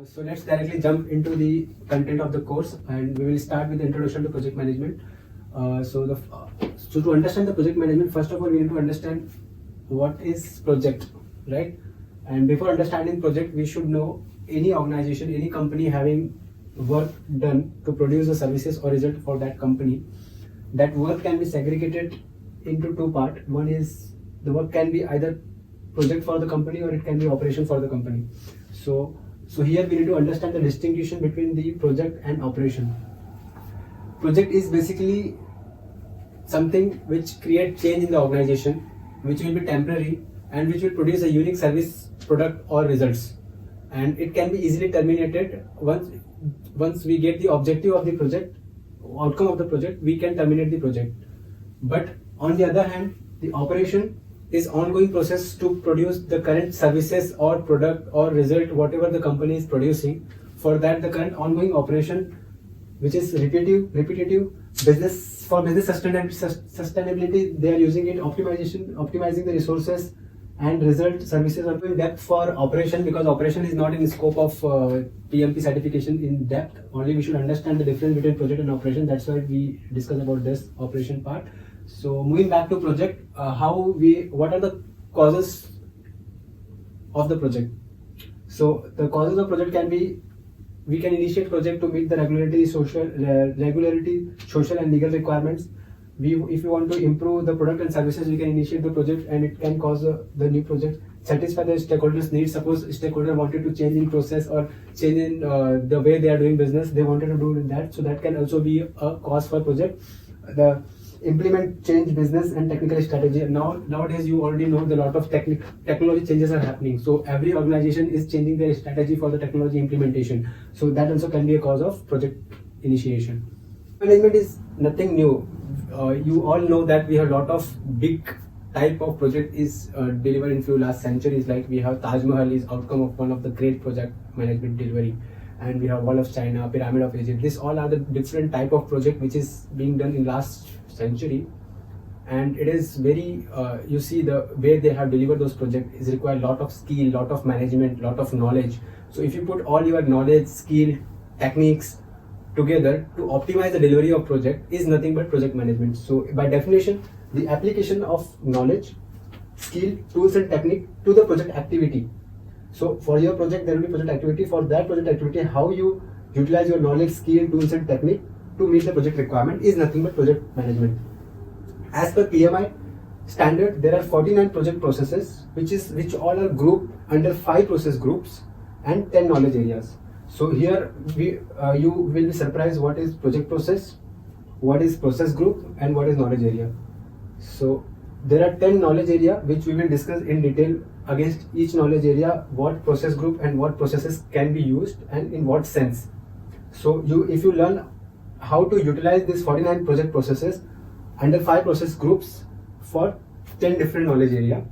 So let's directly jump into the content of the course, and we will start with the introduction to project management. So to understand the project management, first of all, we need to understand what is project, right? And before understanding project, we should know any organization, any company having work done to produce the services or result for that company. That work can be segregated into two parts. One is the work can be either project for the company or it can be operation for the company. So here we need to understand the distinction between the project and operation. Project is basically something which create change in the organization, which will be temporary and which will produce a unique service, product or results. And it can be easily terminated once we get the objective of the project, outcome of the project, we can terminate the project. But on the other hand, the operation is ongoing process to produce the current services or product or result, whatever the company is producing. For that, the current ongoing operation, which is repetitive business, for business sustainability, they are using it, optimizing the resources and result services are in depth for operation, because operation is not in scope of PMP certification in depth. Only we should understand the difference between project and operation. That's why we discuss about this operation part. So moving back to project, what are the causes of the project? So the causes of project can be, we can initiate project to meet the regularity, social and legal requirements. If you want to improve the product and services, we can initiate the project and it can cause the new project. Satisfy the stakeholders' needs. Suppose stakeholder wanted to change in process or change in the way they are doing business, they wanted to do that. So that can also be a cause for project. The implement change business and technical strategy. Nowadays you already know the lot of technology changes are happening. So every organization is changing their strategy for the technology implementation. So that also can be a cause of project initiation. Management is nothing new. You all know that we have a lot of big type of project is delivered in few last centuries. Like we have Taj Mahal is outcome of one of the great project management delivery, and we have Wall of China, Pyramid of Egypt. These all are the different type of project which is being done in last century, and it is very you see the way they have delivered those projects is require lot of skill, lot of management, lot of knowledge. So if you put all your knowledge, skill, techniques together to optimize the delivery of project is nothing but project management. So by definition, the application of knowledge, skill, tools and technique to the project activity. So for your project there will be project activity. For that project activity, how you utilize your knowledge, skill, tools and technique to meet the project requirement is nothing but project management. As per PMI standard, there are 49 project processes which all are grouped under 5 process groups and 10 knowledge areas. So here you will be surprised what is project process, what is process group and what is knowledge area. So there are 10 knowledge area which we will discuss in detail. Against each knowledge area, what process group and what processes can be used and in what sense. So if you learn how to utilize these 49 project processes under 5 process groups for 10 different knowledge area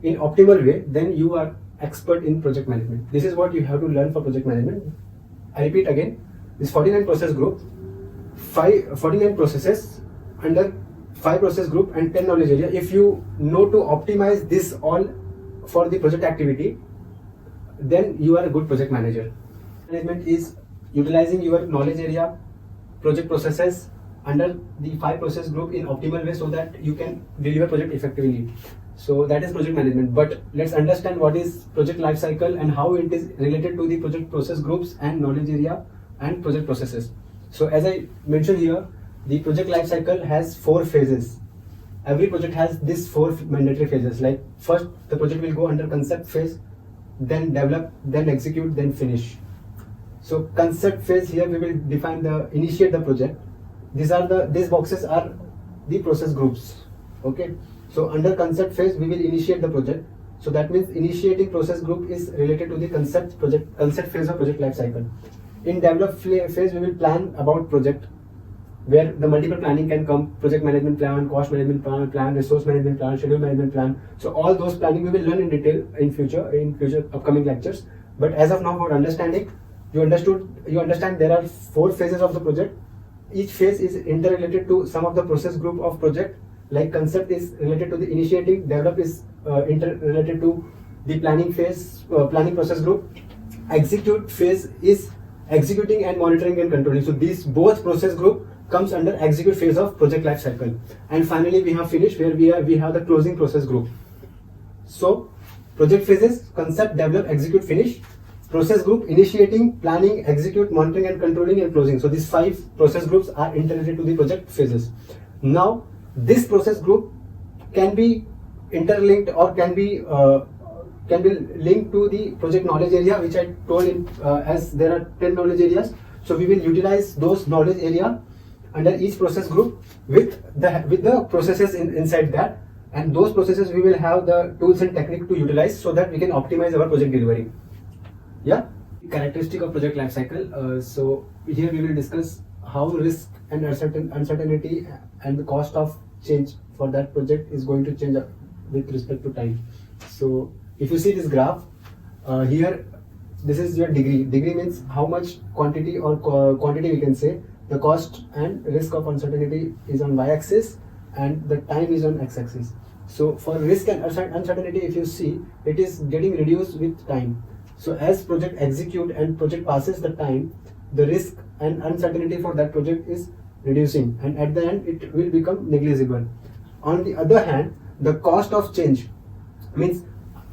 in optimal way, then you are expert in project management. This is what you have to learn for project management. I repeat again, this 49 process group, 49 processes under 5 process group and 10 knowledge area. If you know to optimize this all for the project activity, then you are a good project manager. Management is utilizing your knowledge area, project processes under the 5 process group in optimal way so that you can deliver project effectively. So that is project management. But let's understand what is project life cycle and how it is related to the project process groups and knowledge area and project processes. So as I mentioned here, the project life cycle has 4 phases. Every project has these 4 mandatory phases. Like first, the project will go under concept phase, then develop, then execute, then finish. So concept phase, here we will define initiate the project. These boxes are the process groups. Okay. So under concept phase, we will initiate the project. So that means initiating process group is related to the concept phase of project life cycle. In develop phase, we will plan about project, where the multiple planning can come: project management plan, cost management plan, resource management plan, schedule management plan. So all those planning we will learn in detail in future upcoming lectures. But as of now, for understanding, you understand there are 4 phases of the project. Each phase is interrelated to some of the process group of project. Like concept is related to the initiating, develop is interrelated to the planning phase, planning process group, execute phase is executing and monitoring and controlling. So these both process group comes under execute phase of project life cycle. And finally we have finished where we have the closing process group. So project phases: concept, develop, execute, finish. Process group: initiating, planning, execute, monitoring and controlling, and closing. So these 5 process groups are interrelated to the project phases. Now this process group can be interlinked or can be linked to the project knowledge area, which I told in as there are 10 knowledge areas. So we will utilize those knowledge area under each process group with the processes inside that, and those processes we will have the tools and technique to utilize so that we can optimize our project delivery. Yeah, characteristic of project life cycle. So here we will discuss how risk and uncertainty and the cost of change for that project is going to change with respect to time. So if you see this graph here, this is your degree. Degree means how much quantity or quantity we can say. The cost and risk of uncertainty is on y-axis and the time is on x-axis. So for risk and uncertainty, if you see, it is getting reduced with time. So as project execute and project passes the time, the risk and uncertainty for that project is reducing, and at the end it will become negligible. On the other hand, the cost of change means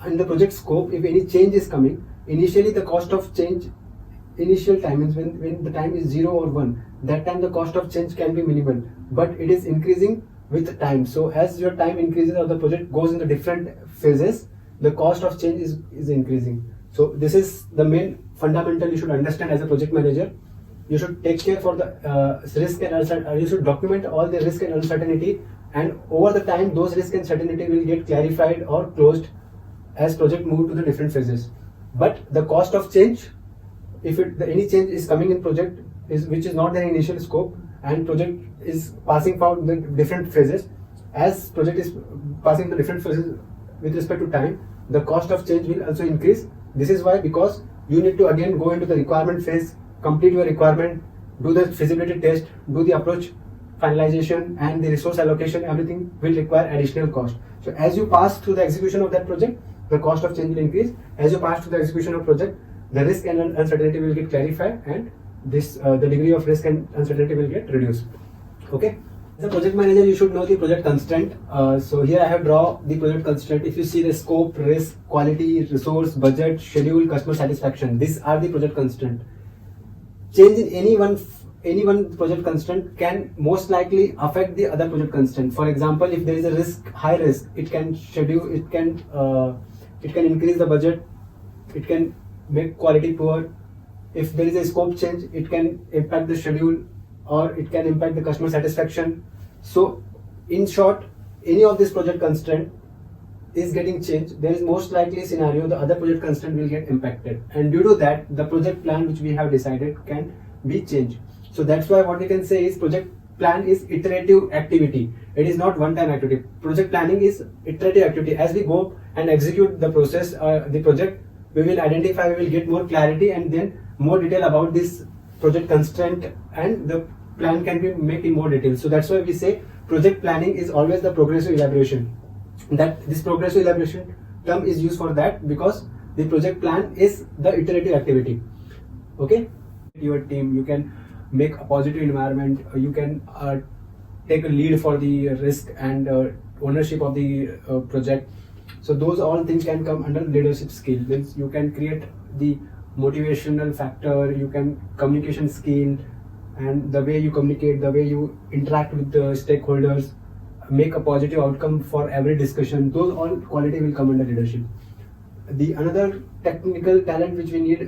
in the project scope, if any change is coming, initially the cost of change, initial time means when the time is 0 or 1, that time the cost of change can be minimal, but it is increasing with time. So as your time increases or the project goes into different phases, the cost of change is increasing. So this is the main fundamental you should understand as a project manager. You should take care for the risk and uncertainty. You should document all the risk and uncertainty, and over the time those risk and uncertainty will get clarified or closed as project move to the different phases. But the cost of change, if any change is coming in project which is not the initial scope, and project is passing from the different phases, as project is passing the different phases with respect to time, the cost of change will also increase. This is why, because you need to again go into the requirement phase, complete your requirement, do the feasibility test, do the approach finalization, and the resource allocation. Everything will require additional cost. So as you pass through the execution of that project, the cost of change will increase. As you pass through the execution of project, the risk and uncertainty will get clarified, and this the degree of risk and uncertainty will get reduced. Okay. As a project manager, you should know the project constraint. So here I have drawn the project constraint. If you see the scope, risk, quality, resource, budget, schedule, customer satisfaction, these are the project constraint. Change in any one project constraint can most likely affect the other project constraint. For example, if there is a risk, high risk, it can increase the budget, it can make quality poor. If there is a scope change, it can impact the schedule, or it can impact the customer satisfaction. So in short, any of this project constraint is getting changed, there is most likely a scenario the other project constraint will get impacted, and due to that the project plan which we have decided can be changed. So that's why what we can say is project plan is iterative activity. It is not one-time activity. Project planning is iterative activity. As we go and execute the process, the project, we will identify, we will get more clarity and then more detail about this project constraint, and the plan can be made in more detail. So that's why we say project planning is always the progressive elaboration. That this progressive elaboration term is used for that because the project plan is the iterative activity. Okay, your team, you can make a positive environment, you can take a lead for the risk and ownership of the project. So those all things can come under leadership skill. Means you can create the motivational factor, you can communication skill, and the way you communicate, the way you interact with the stakeholders, make a positive outcome for every discussion. Those all quality will come under leadership. The another technical talent which we need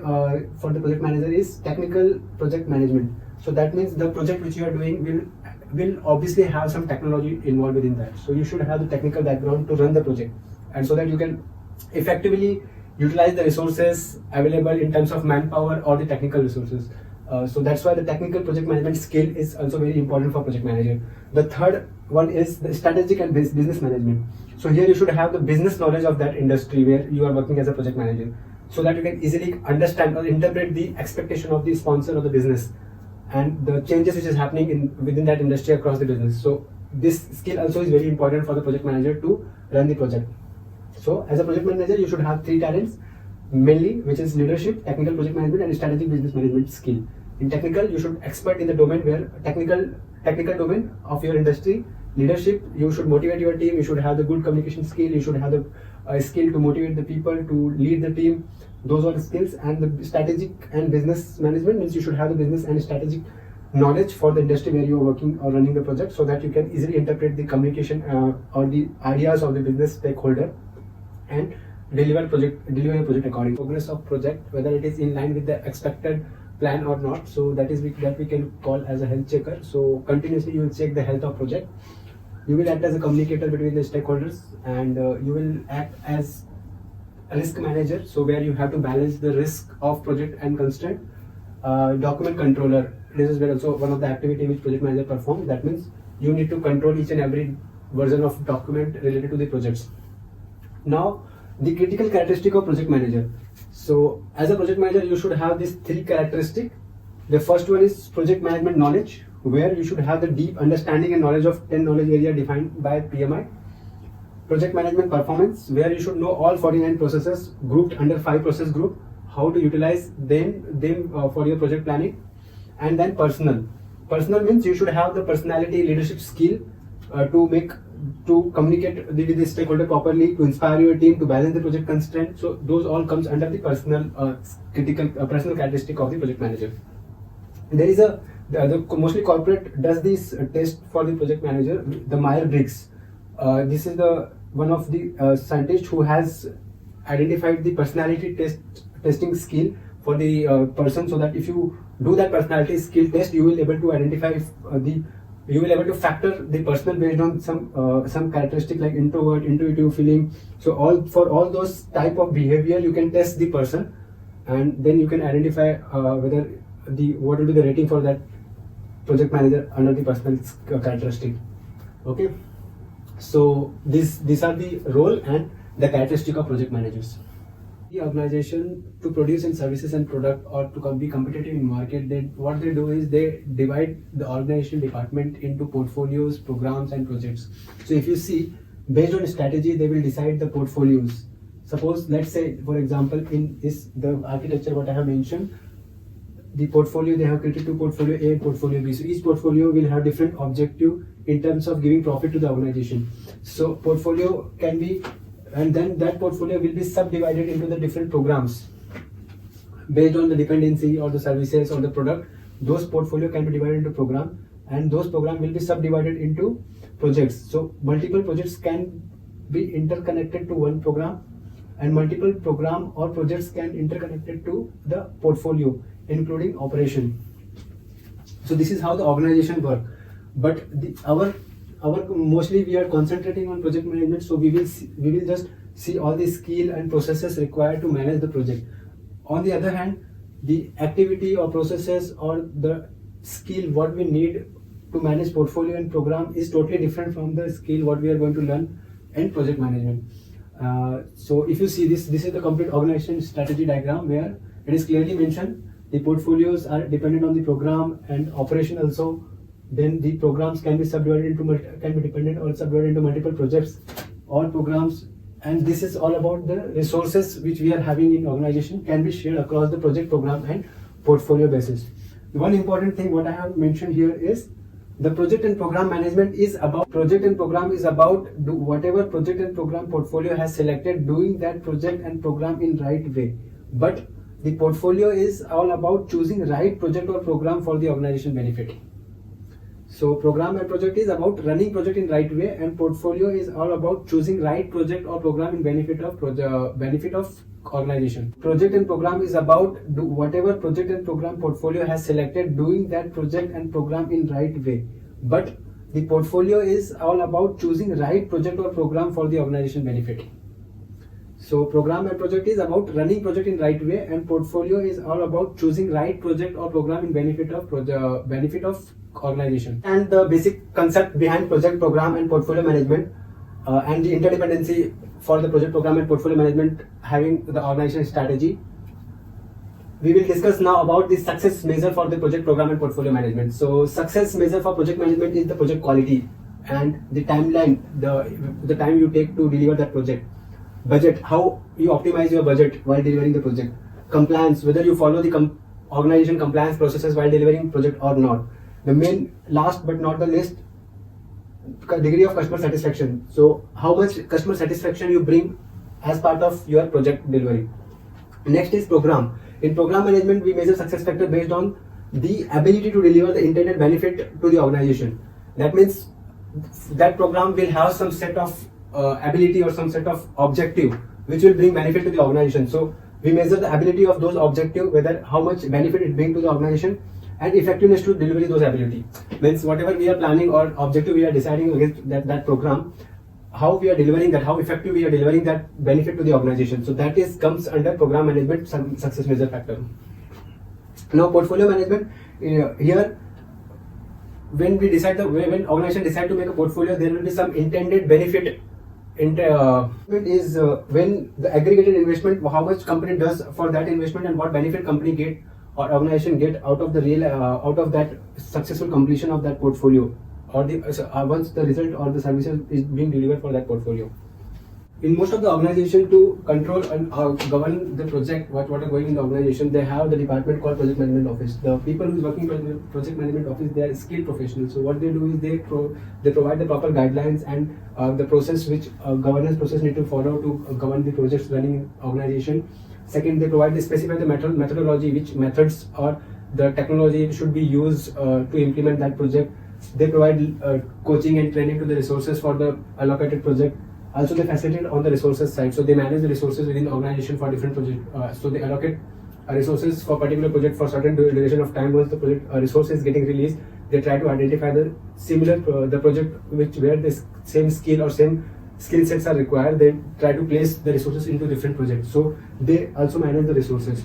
for the project manager is technical project management. So that means the project which you are doing will obviously have some technology involved within that. So you should have the technical background to run the project, and so that you can effectively utilize the resources available in terms of manpower or the technical resources. So that's why the technical project management skill is also very important for project manager. The third one is the strategic and business management. So here you should have the business knowledge of that industry where you are working as a project manager, so that you can easily understand or interpret the expectation of the sponsor of the business and the changes which is happening within that industry across the business. So this skill also is very important for the project manager to run the project. So as a project manager, you should have three talents: mainly, which is leadership, technical project management, and strategic business management skill. In technical, you should expert in the domain where technical domain of your industry. Leadership, you should motivate your team. You should have the good communication skill. You should have the skill to motivate the people, to lead the team. Those are the skills. And the strategic and business management means you should have the business and strategic knowledge for the industry where you are working or running the project, so that you can easily interpret the communication or the ideas of the business stakeholder and deliver a project according to progress of project, whether it is in line with the expected plan or not. So that we can call as a health checker. So continuously you will check the health of project. You will act as a communicator between the stakeholders, and you will act as a risk manager, so where you have to balance the risk of project and constraint. Document controller, this is where also one of the activity which project manager performs. That means you need to control each and every version of document related to the projects. Now, the critical characteristic of project manager. So as a project manager, you should have these three characteristics. The first one is project management knowledge, where you should have the deep understanding and knowledge of 10 knowledge area defined by PMI. Project management performance, where you should know all 49 processes grouped under 5 process group, how to utilize them for your project planning. And then personal means you should have the personality, leadership skill to communicate with the stakeholder properly, to inspire your team, to balance the project constraint. So those all comes under the personal personal characteristic of the project manager. There is the mostly corporate does this test for the project manager, the Myers-Briggs. This is the one of the scientists who has identified the personality testing skill for the person, so that if you do that personality skill test, you will able to identify you will able to factor the personal based on some characteristic like introvert, intuitive, feeling. So for all those type of behavior, you can test the person, and then you can identify whether what will be the rating for that project manager under the personal characteristic. Okay, so these are the role and the characteristic of project managers. The organization to produce in services and product or to be competitive in market, what they do is they divide the organization department into portfolios, programs and projects. So if you see, based on strategy, they will decide the portfolios. Suppose, let's say for example, in the architecture what I have mentioned, the portfolio, they have created two portfolio A and portfolio B. So each portfolio will have different objective in terms of giving profit to the organization. So portfolio can be, and then that portfolio will be subdivided into the different programs based on the dependency or the services or the product. Those portfolio can be divided into program, and those program will be subdivided into projects. So multiple projects can be interconnected to one program, and multiple program or projects can interconnected to the portfolio, including operation. So this is how the organization work. But our mostly we are concentrating on project management, so we will just see all the skill and processes required to manage the project. On the other hand, the activity or processes or the skill what we need to manage portfolio and program is totally different from the skill what we are going to learn in project management. So if you see this is the complete organization strategy diagram, where it is clearly mentioned the portfolios are dependent on the program and operation also. Then the programs can be subdivided into dependent or subdivided into multiple projects or programs, and this is all about the resources which we are having in organization can be shared across the project, program and portfolio basis. One important thing what I have mentioned here is the project and program management is about whatever project and program portfolio has selected, doing that project and program in right way. But the portfolio is all about choosing right project or program for the organization benefit. So program and project is about running project in right way, and portfolio is all about choosing right project or program in benefit of organization. Project and program is about whatever project and program portfolio has selected, doing that project and program in right way. But the portfolio is all about choosing right project or program for the organization benefit. So program and project is about running project in right way, and portfolio is all about choosing right project or program in benefit of organization. And the basic concept behind project, program and portfolio management and the interdependency for the project, program and portfolio management having the organization strategy. We will discuss now about the success measure for the project, program and portfolio management. So success measure for project management is the project quality and the timeline, the time you take to deliver that project. Budget, how you optimize your budget while delivering the project. Compliance, whether you follow the organization compliance processes while delivering project or not. The main, last but not the least, degree of customer satisfaction. So how much customer satisfaction you bring as part of your project delivery. Next is program. In program management, we measure success factor based on the ability to deliver the intended benefit to the organization. That means that program will have some set of ability or some set of objective which will bring benefit to the organization. So we measure the ability of those objective, whether how much benefit it brings to the organization, and effectiveness to deliver those ability. Means whatever we are planning or objective we are deciding against that program, how we are delivering that, how effective we are delivering that benefit to the organization. So that is comes under program management success measure factor. Now portfolio management, here when we decide when organization decide to make a portfolio, there will be some intended benefit. Is when the aggregated investment, how much company does for that investment and what benefit company get or organization get out of the real out of that successful completion of that portfolio, or the once the result or the services is being delivered for that portfolio. In most of the organization, to control and govern the project, what are going in the organization, they have the department called project management office. The people who is working in the project management office, they are skilled professionals. So what they do is they provide the proper guidelines and the process which governance process need to follow to govern the projects running in organization. Second, they provide the specify the methodology, which methods or the technology should be used to implement that project. They provide coaching and training to the resources for the allocated project. Also, they facilitate on the resources side. So they manage the resources within the organization for different projects. So they allocate resources for particular project for certain duration of time. Once the project resource is getting released, they try to identify the similar the project where the same skill or same skill sets are required. They try to place the resources into different projects. So they also manage the resources.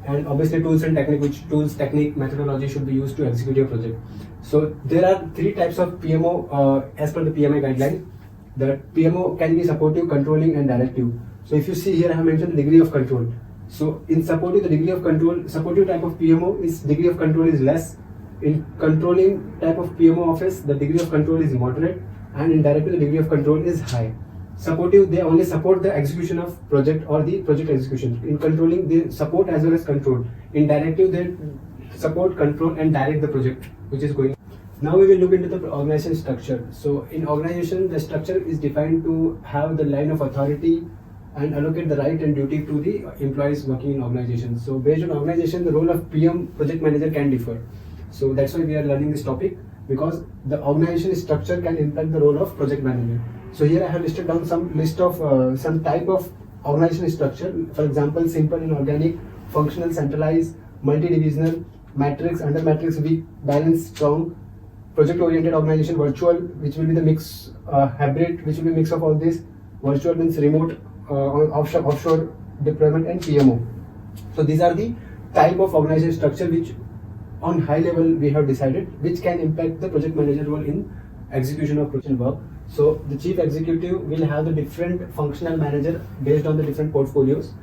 And obviously tools and technique, which tools, technique, methodology should be used to execute your project. So there are 3 types of PMO as per the PMI guideline. The PMO can be supportive, controlling and directive. So if you see here, I have mentioned the degree of control. So in supportive, the degree of control, supportive type of PMO is degree of control is less. In controlling type of PMO office, the degree of control is moderate, and in directive, the degree of control is high. Supportive, they only support the execution of project or the project execution. In controlling, they support as well as control. In directive, they support, control and direct the project which is going. Now we will look into the organization structure. So in organization, the structure is defined to have the line of authority and allocate the right and duty to the employees working in organization. So based on organization, the role of PM project manager can differ. So that's why we are learning this topic, because the organization structure can impact the role of project manager. So here I have listed down some list of some type of organization structure. For example, simple and organic, functional, centralized, multi-divisional, matrix, under matrix, weak, balanced, strong, project-oriented organization, virtual, which will be the mix, hybrid, which will be mix of all this. Virtual means remote, offshore deployment, and PMO. So these are the type of organization structure which on high level we have decided, which can impact the project manager role in execution of project work. So the chief executive will have the different functional manager based on the different portfolios,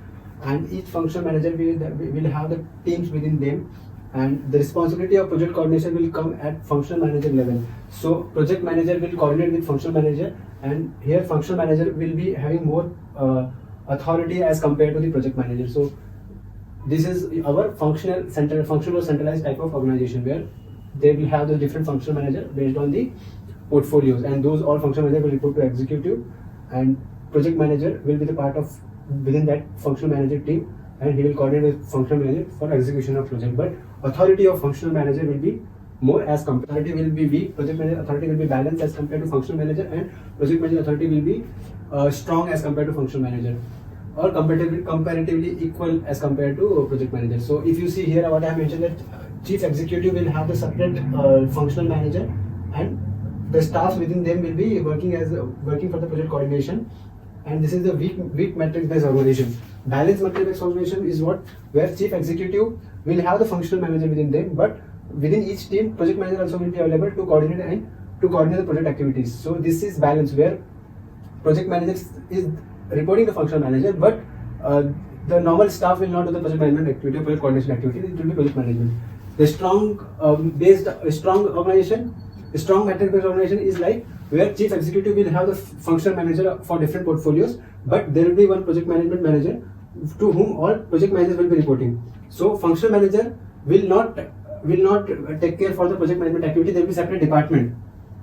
and each functional manager will have the teams within them. And the responsibility of project coordination will come at functional manager level. So project manager will coordinate with functional manager, and here functional manager will be having more authority as compared to the project manager. So this is our functional or centralized type of organization, where they will have the different functional manager based on the portfolios, and those all functional manager will report to executive, and project manager will be the part of within that functional manager team, and he will coordinate with functional manager for execution of project. But authority of functional manager will be more as authority will be weak, project manager authority will be balanced as compared to functional manager, and project manager authority will be strong as compared to functional manager, or comparatively equal as compared to project manager. So if you see here what I have mentioned, that chief executive will have the separate functional manager, and the staff within them will be working for the project coordination. And this is the weak matrix based organization. Balanced matrix based organization is where chief executive will have the functional manager within them, but within each team, project manager also will be available to coordinate the project activities. So this is balance, where project manager is reporting the functional manager, but the normal staff will not do the project management activity or project coordination activity. It will be project management. The strong organization, a strong matrix based organization is like where chief executive will have the functional manager for different portfolios, but there will be one project management manager to whom all project managers will be reporting. So functional manager will not take care for the project management activity. There will be separate department.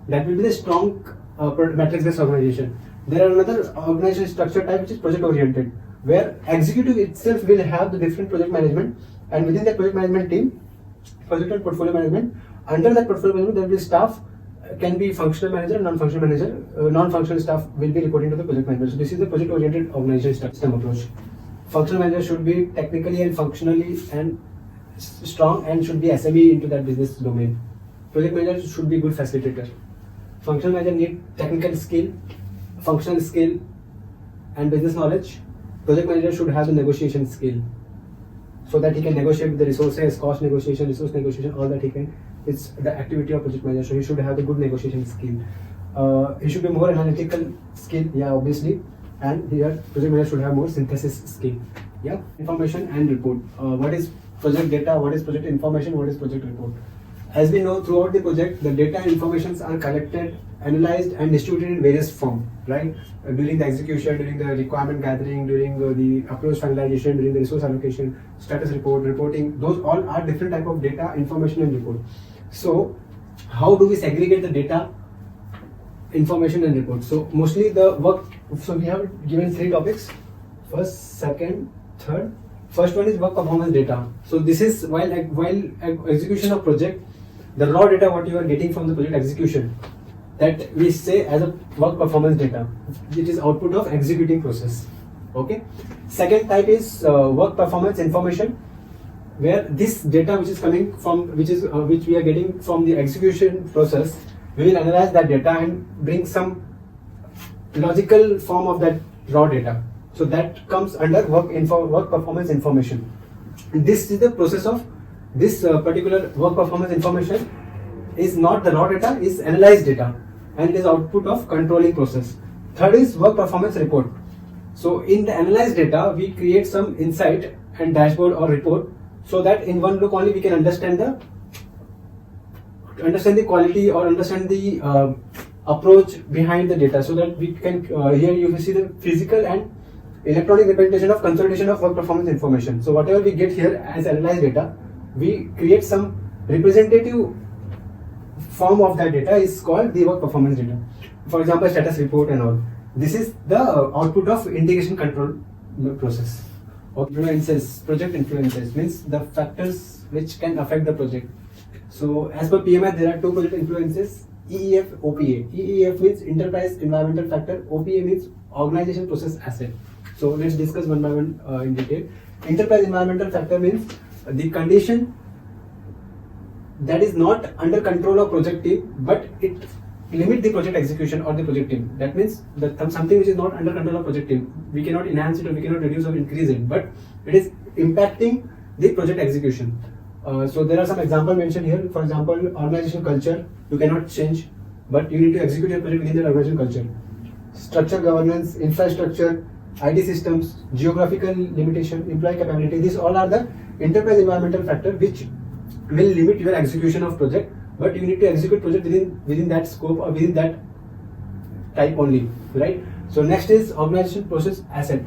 That will be the strong matrix-based organization. There are another organization structure type which is project oriented, where executive itself will have the different project management, and within that project management team, project and portfolio management, under that portfolio management there will be staff, can be functional manager, non-functional manager, non-functional staff will be reporting to the project manager. So this is the project oriented organization system approach. Functional manager should be technically and functionally and strong and should be SME into that business domain. Project manager should be good facilitator. Functional manager need technical skill, functional skill and business knowledge. Project manager should have the negotiation skill, so that he can negotiate with the resources, cost negotiation, resource negotiation, all that he can. It's the activity of project manager, so he should have the good negotiation skill. He should be more analytical skill, yeah, obviously, and here project manager should have more synthesis skill. Yeah, information and report. What is project data? What is project information? What is project report? As we know, throughout the project, the data and informations are collected, analyzed and distributed in various forms, right? During the execution, during the requirement gathering, during the approach finalization, during the resource allocation, status report, reporting, those all are different type of data, information and report. So how do we segregate the data, information and report? So mostly the work, so we have given 3 topics, first, second, third. First one is work performance data. So this is while execution of project, the raw data what you are getting from the project execution, that we say as a work performance data. It is output of executing process. Okay. Second type is work performance information, where this data which is coming from, which we are getting from the execution process, we will analyze that data and bring some logical form of that raw data. So that comes under work performance information. And this is the process of this particular work performance information is not the raw data, is analyzed data, and it is output of controlling process. Third is work performance report. So in the analyzed data, we create some insight and dashboard or report, so that in one look only we can understand the quality or understand the approach behind the data, so that we can here you will see the physical and electronic representation of consolidation of work performance information. So whatever we get here as analyzed data, we create some representative form of that data is called the work performance data. For example, status report and all. This is the output of integration control process. Influences, project influences means the factors which can affect the project. So as per PMI, there are 2 project influences, EEF, OPA. EEF means enterprise environmental factor, OPA means organization process asset. So let's discuss one by one in detail. Enterprise environmental factor means the condition that is not under control of project team, but it limit the project execution or the project team. That means that something which is not under control of project team, we cannot enhance it or we cannot reduce or increase it, but it is impacting the project execution. So there are some examples mentioned here. For example, organization culture, you cannot change, but you need to execute your project within the organization culture. Structure governance, infrastructure, IT systems, geographical limitation, employee capability, these all are the enterprise environmental factor which will limit your execution of project, but you need to execute project within that scope or within that type only, right? So next is organization process asset.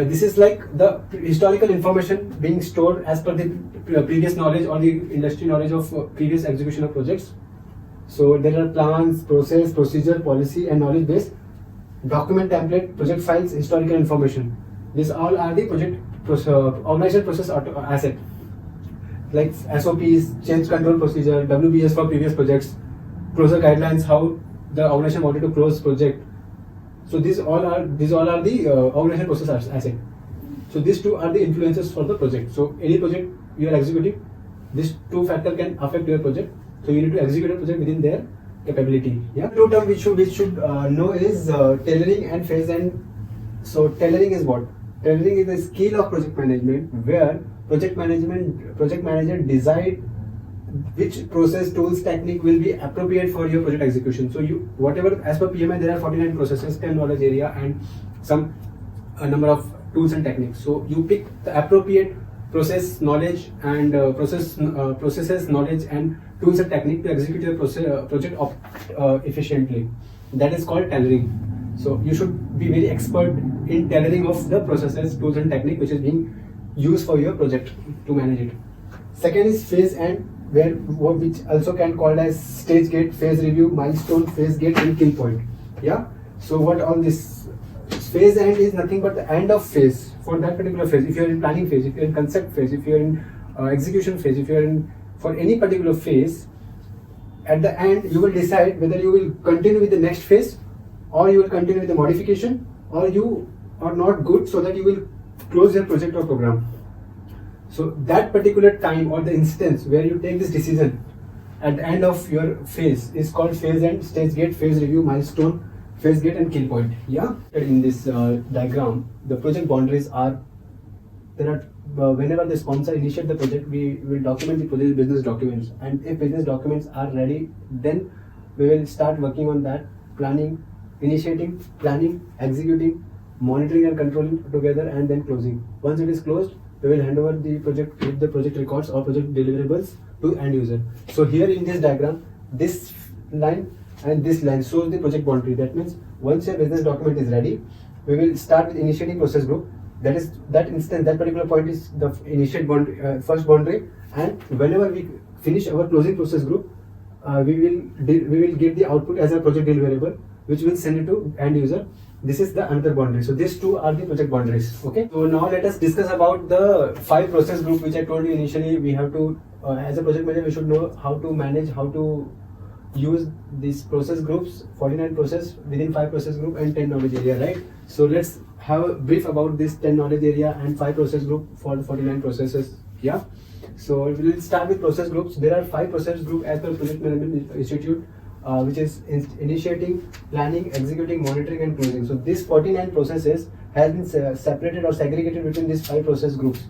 This is like the historical information being stored as per the previous knowledge or the industry knowledge of previous execution of projects. So there are plans, process, procedure, policy and knowledge base, document template, project files, historical information. These all are the organization process asset, like SOPs, change control procedure, WBS for previous projects, closure guidelines, how the organization wanted to close project. So these all are the organization process asset. So these 2 are the influences for the project. So any project you are executing, these 2 factors can affect your project. So you need to execute a project within their capability. Yeah. 2 terms we should know is tailoring and phase end. So tailoring is what? Tailoring is the skill of project management, where project manager decide which process, tools, technique will be appropriate for your project execution. So you, whatever, as per PMI, there are 49 processes, 10 knowledge area and some number of tools and techniques. So you pick the appropriate process knowledge and processes knowledge and tools and technique to execute your project efficiently. That is called tailoring. So you should be very expert in tailoring of the processes, tools and technique which is being used for your project to manage it. Second is phase end, which also can called as stage gate, phase review, milestone, phase gate and kill point. Yeah. So what all this phase end is nothing but the end of phase for that particular phase. If you are in planning phase, if you are in concept phase, if you are in execution phase, if you are in for any particular phase, at the end you will decide whether you will continue with the next phase or you will continue with the modification, or you are not good so that you will close your project or program. So that particular time or the instance where you take this decision at the end of your phase is called phase end, stage gate, phase review, milestone, phase gate and kill point. Yeah. In this diagram, the project boundaries are there are whenever the sponsor initiate the project, we will document the project business documents, and if business documents are ready, then we will start working on that, planning, initiating, planning, executing, monitoring and controlling together, and then closing. Once it is closed, we will hand over the project with the project records or project deliverables to end user. So here in this diagram, this line and this line shows the project boundary. That means once your business document is ready, we will start with initiating process group. That is that instant, that particular point is the initiate boundary, first boundary, and whenever we finish our closing process group, we will give the output as a project deliverable, which will send it to end user. This is the another boundary. So these two are the project boundaries. Okay. So now let us discuss about the 5 process group which I told you initially. We have to, as a project manager, we should know how to manage, how to use these process groups, 49 process within 5 process group and 10 knowledge area, right? So let's have a brief about this 10 knowledge area and 5 process group for the 49 processes. Yeah. So we will start with process groups. There are 5 process group as per Project Management Institute, which is initiating, planning, executing, monitoring and closing. So these 49 processes has been separated or segregated between these 5 process groups.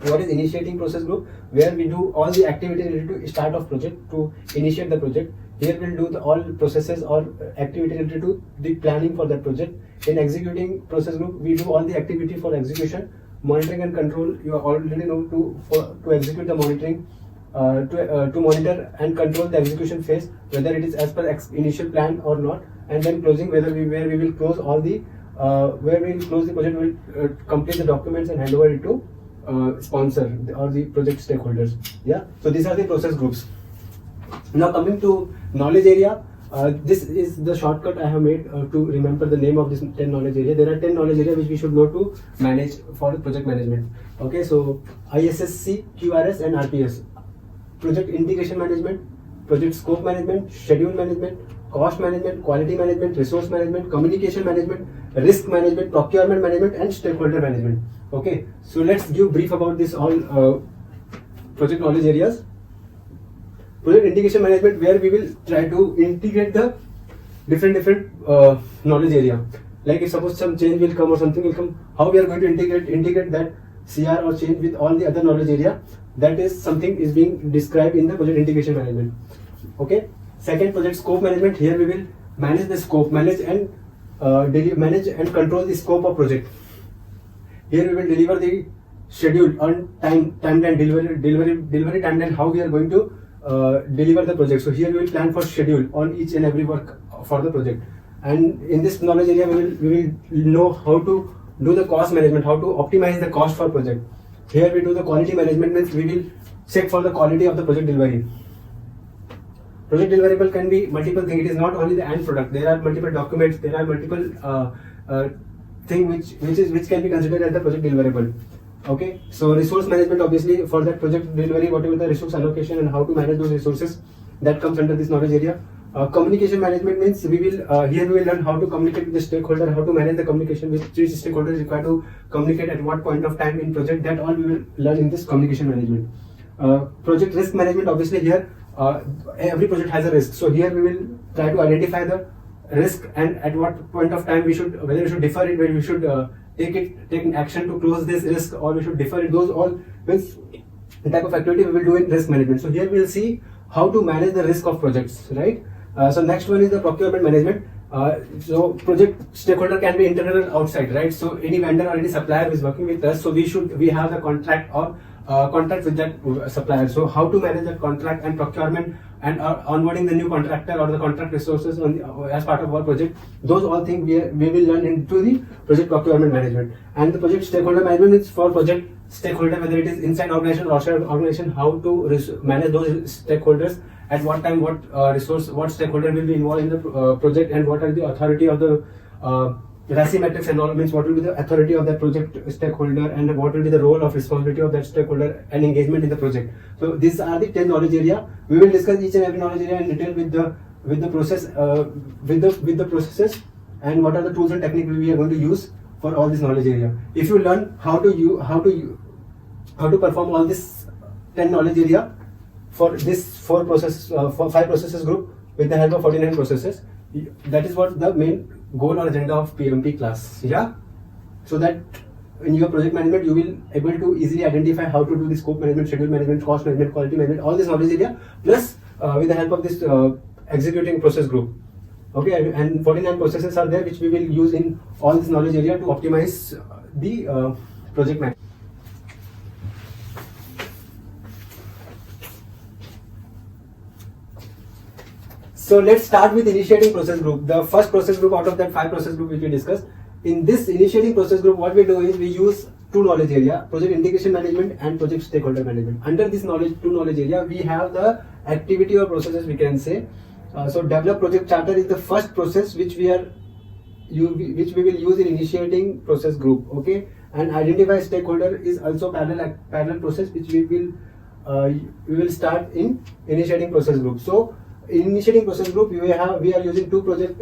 What is initiating process group? Where we do all the activity related to start of project, to initiate the project. Here we'll do all processes or activity related to the planning for that project. In executing process group, we do all the activity for execution. Monitoring and control, you already know to execute the monitoring, to monitor and control the execution phase, whether it is as per initial plan or not. And then closing, where we will close all the where we will close the project, we will complete the documents and hand over it to sponsor or the project stakeholders. Yeah. So these are the process groups. Now coming to knowledge area, this is the shortcut I have made to remember the name of this 10 knowledge area. There are 10 knowledge area which we should know to manage for project management. Okay, so ISSC, QRS and RPS. Project integration management, project scope management, schedule management, cost management, quality management, resource management, communication management, risk management, procurement management and stakeholder management. Okay, so let's give brief about this all project knowledge areas. Project integration management, where we will try to integrate the different knowledge area. Like if suppose some change will come or something will come, how we are going to integrate that CR or change with all the other knowledge area. That is something is being described in the project integration management. Okay. Second, project scope management. Here we will manage the scope, manage and control the scope of project. Here we will deliver the schedule on timeline, delivery timeline, how we are going to deliver the project. So here we will plan for schedule on each and every work for the project. And in this knowledge area, we will know how to do the cost management, how to optimize the cost for project. Here we do the quality management, means we will check for the quality of the project delivery. Project deliverable can be multiple things. It is not only the end product. There are multiple documents. There are multiple things which can be considered as the project deliverable. Okay. So resource management, obviously for that project delivery, whatever the resource allocation and how to manage those resources, that comes under this knowledge area. Communication management means we will here we will learn how to communicate with the stakeholder, how to manage the communication with which stakeholder is required to communicate at what point of time in project. That all we will learn in this communication management. Project risk management, obviously here every project has a risk. So here we will try to identify the risk and at what point of time we should, whether we should defer it, whether we should take action to close this risk, or we should defer it. Those all means the type of activity we will do in risk management. So here we will see how to manage the risk of projects, right? So next one is the procurement management. So project stakeholder can be internal or outside, right? So any vendor or any supplier who is working with us, so we have the contract or contract with that supplier. So how to manage that contract and procurement and onboarding the new contractor or the contract resources on as part of our project. Those all things we will learn into the project procurement management. And the project stakeholder management is for project stakeholder, whether it is inside organization or outside organization, how to manage those stakeholders, at what time, what resource, what stakeholder will be involved in the project, and what are the authority of the RACI metrics and all, means what will be the authority of that project stakeholder and what will be the role of responsibility of that stakeholder and engagement in the project. So these are the 10 knowledge area. We will discuss each and every knowledge area in detail with the process with the processes and what are the tools and techniques we are going to use for all this knowledge area. If you learn how to perform all this 10 knowledge area for this 5 processes group with the help of 49 processes, that is what the main goal or agenda of PMP class. Yeah, so that in your project management you will able to easily identify how to do the scope management, schedule management, cost management, quality management, all this knowledge area, plus with the help of this executing process group. Okay, and 49 processes are there which we will use in all this knowledge area to optimize the project management. So let's start with initiating process group. The first process group out of that 5 process group which we discussed. In this initiating process group, what we do is we use 2 knowledge area, project integration management and project stakeholder management. Under this 2 knowledge area, we have the activity or processes, we can say. So develop project charter is the first process which we will use in initiating process group. Okay, and identify stakeholder is also parallel process which we will start in initiating process group. So in initiating process group, we are using 2 project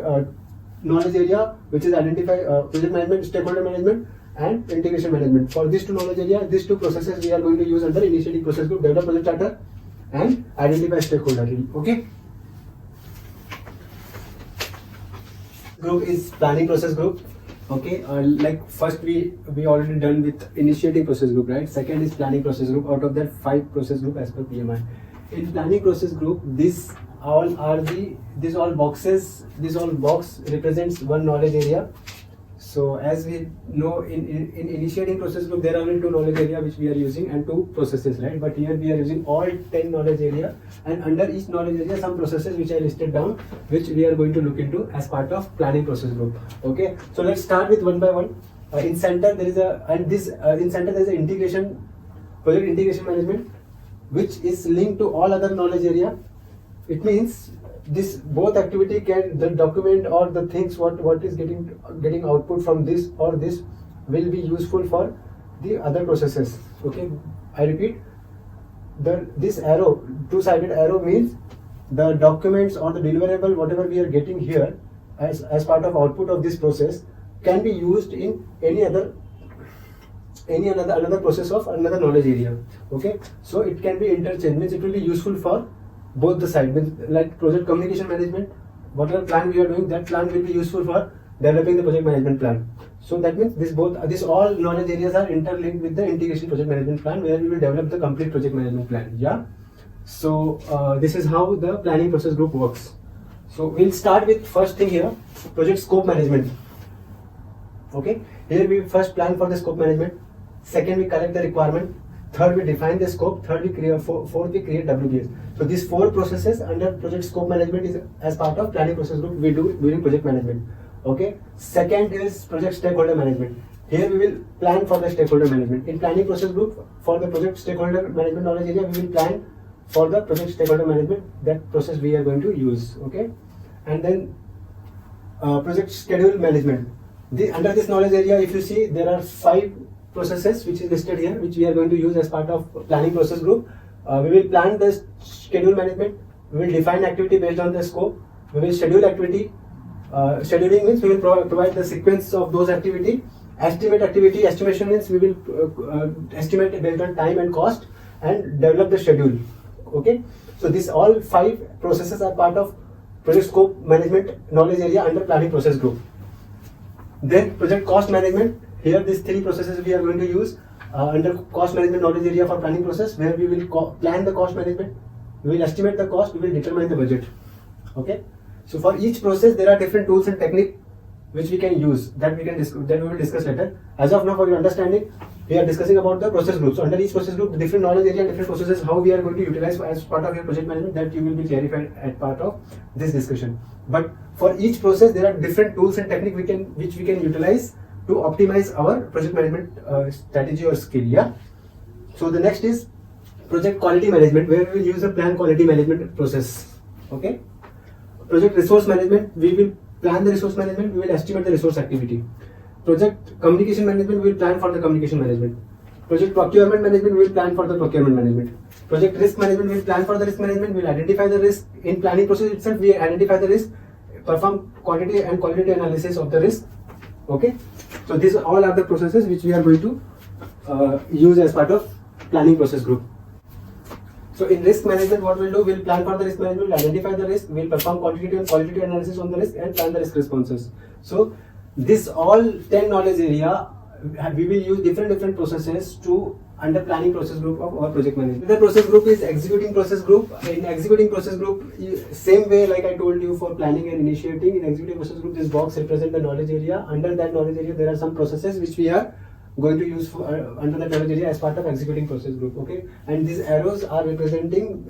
knowledge area, which is identify project management, stakeholder management, and integration management. For these 2 knowledge area, these 2 processes we are going to use under initiating process group, develop project charter, and identify stakeholder. Okay. Group is planning process group. Okay, like first we already done with initiating process group, right? Second is planning process group. Out of that 5 process group as per PMI. In planning process group, this all box represents 1 knowledge area. So as we know, in initiating process group, there are only 2 knowledge area which we are using and 2 processes, right? But here we are using all 10 knowledge area, and under each knowledge area some processes which I listed down, which we are going to look into as part of planning process group. Okay, so let's start with one by one. In center there is an integration, project integration management, which is linked to all other knowledge area. It means this both activity the document or the things what is getting output from this or this will be useful for the other processes. Okay, I repeat, this arrow, 2-sided arrow, means the documents or the deliverable whatever we are getting here as part of output of this process can be used in another process of another knowledge area. Okay, so it can be interchanged, means it will be useful for both the sides. Like project communication management, whatever plan we are doing, that plan will be useful for developing the project management plan. So that means this all knowledge areas are interlinked with the integration project management plan, where we will develop the complete project management plan. Yeah, so this is how the planning process group works. So we'll start with first thing here, project scope management. Okay, here we first plan for the scope management. Second, we collect the requirement. Third, we define the scope. Third, we create. Fourth, we create WBS. So these 4 processes under project scope management is as part of planning process group we do during project management. Okay. Second is project stakeholder management. Here we will plan for the stakeholder management. In planning process group, for the project stakeholder management knowledge area, we will plan for the project stakeholder management, that process we are going to use. Okay. And then project schedule management. Under this knowledge area, if you see, there are 5 processes which is listed here, which we are going to use as part of planning process group. We will plan the schedule management. We will define activity based on the scope. We will schedule activity. Scheduling means we will provide the sequence of those activity. Estimate activity. Estimation means we will estimate based on time and cost, and develop the schedule. Okay. So these all 5 processes are part of project scope management knowledge area under planning process group. Then project cost management. Here these 3 processes we are going to use under cost management knowledge area for planning process, where we will plan the cost management, we will estimate the cost, we will determine the budget. Okay. So for each process there are different tools and technique which we can use, that we will discuss later. As of now, for your understanding, we are discussing about the process groups. So under each process group, different knowledge area, different processes, how we are going to utilize as part of your project management, that you will be clarified as part of this discussion. But for each process, there are different tools and technique which we can utilize to optimize our project management strategy or skill. Yeah. So the next is project quality management, where we will use a plan quality management process. Okay. Project resource management, we will plan the resource management, we will estimate the resource activity. Project communication management, we will plan for the communication management. Project procurement management, we will plan for the procurement management. Project risk management, we will plan for the risk management, we will identify the risk. In planning process itself, we identify the risk, perform quantity and quality analysis of the risk. Okay. So these all are the processes which we are going to use as part of planning process group. So in risk management, what we'll do, we'll plan for the risk management, we'll identify the risk, we'll perform quantitative and qualitative analysis on the risk, and plan the risk responses. So this all 10 knowledge area, we will use different processes to under planning process group of our project management. The process group is executing process group. In executing process group, same way like I told you for planning and initiating, in executing process group, this box represents the knowledge area. Under that knowledge area, there are some processes which we are going to use for, under the knowledge area as part of executing process group. Okay, and these arrows are representing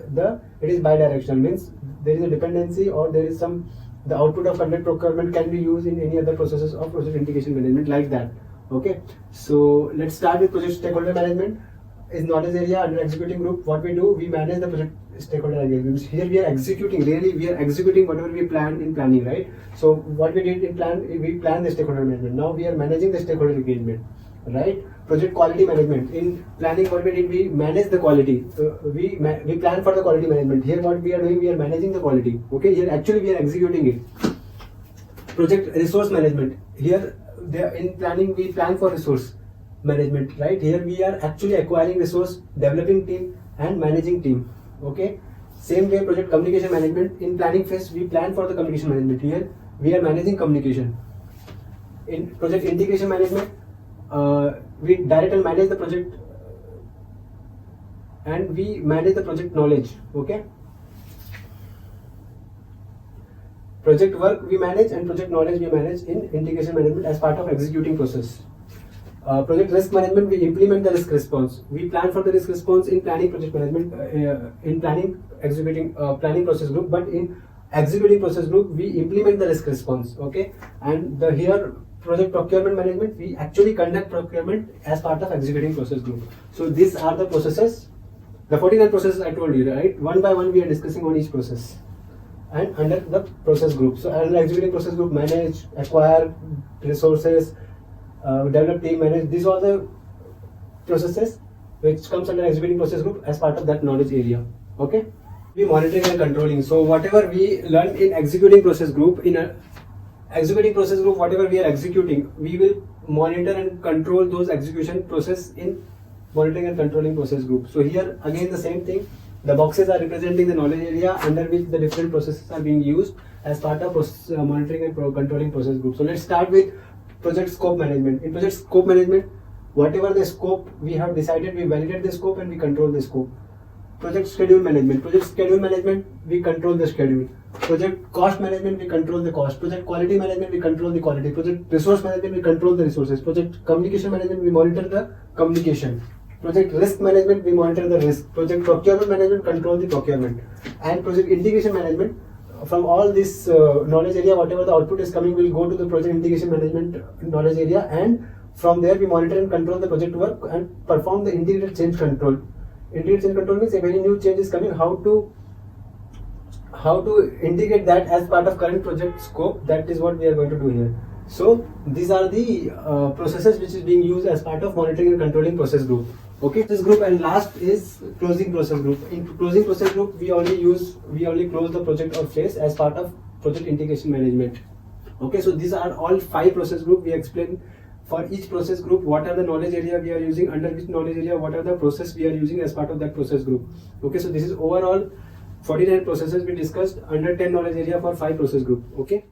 it is bidirectional, means there is a dependency or there is some, the output of content procurement can be used in any other processes of project integration management, like that. Okay, so let's start with project stakeholder management. Is knowledge area under executing group. What we do, we manage the project stakeholder engagement. Here we are executing, really we are executing whatever we planned in planning, right? So what we did in plan, we planned the stakeholder management. Now we are managing the stakeholder engagement, right? Project quality management. In planning, what we did, we manage the quality. We plan for the quality management. Here what we are doing, we are managing the quality. Okay, here actually we are executing it. Project resource management. Here in planning, we plan for resource management, right? Here we are actually acquiring resource, developing team and managing team. Okay, same way project communication management. In planning phase, we plan for the communication management. Here we are managing communication. In project integration management, we direct and manage the project, and we manage the project knowledge. Okay, project work we manage and project knowledge we manage in integration management as part of executing process. Project risk management, we implement the risk response. We plan for the risk response in planning project management, in planning executing planning process group, but in executing process group we implement the risk response. Okay, and here project procurement management, we actually conduct procurement as part of executing process group. So these are the processes, the 49 processes I told you, right? One by one we are discussing on each process and under the process group. So under executing process group, manage, acquire resources, develop team, manage. These are the processes which comes under executing process group as part of that knowledge area. Okay, we monitoring and controlling. So whatever we learn in executing process group, in a executing process group, whatever we are executing, we will monitor and control those execution process in monitoring and controlling process group. So here again the same thing, the boxes are representing the knowledge area under which the different processes are being used as part of monitoring and controlling process group. So let's start with project scope management. In project scope management, whatever the scope we have decided, we validate the scope and we control the scope. Project schedule management. Project schedule management, we control the schedule. Project cost management, we control the cost. Project quality management, we control the quality. Project resource management, we control the resources. Project communication management, we monitor the communication. Project risk management, we monitor the risk. Project procurement management, control the procurement. And project integration management, from all this knowledge area, whatever the output is coming will go to the project integration management knowledge area, and from there we monitor and control the project work and perform the integrated change control. Integrated change control means if any new change is coming, how to integrate that as part of current project scope. That is what we are going to do here. So these are the processes which is being used as part of monitoring and controlling process group. Okay, this group, and last is closing process group. In closing process group, we only close the project or phase as part of project integration management. Okay, so these are all 5 process group. We explain for each process group what are the knowledge area we are using, under which knowledge area what are the process we are using as part of that process group. Okay, so this is overall 49 processes we discussed under 10 knowledge area for 5 process group. Okay.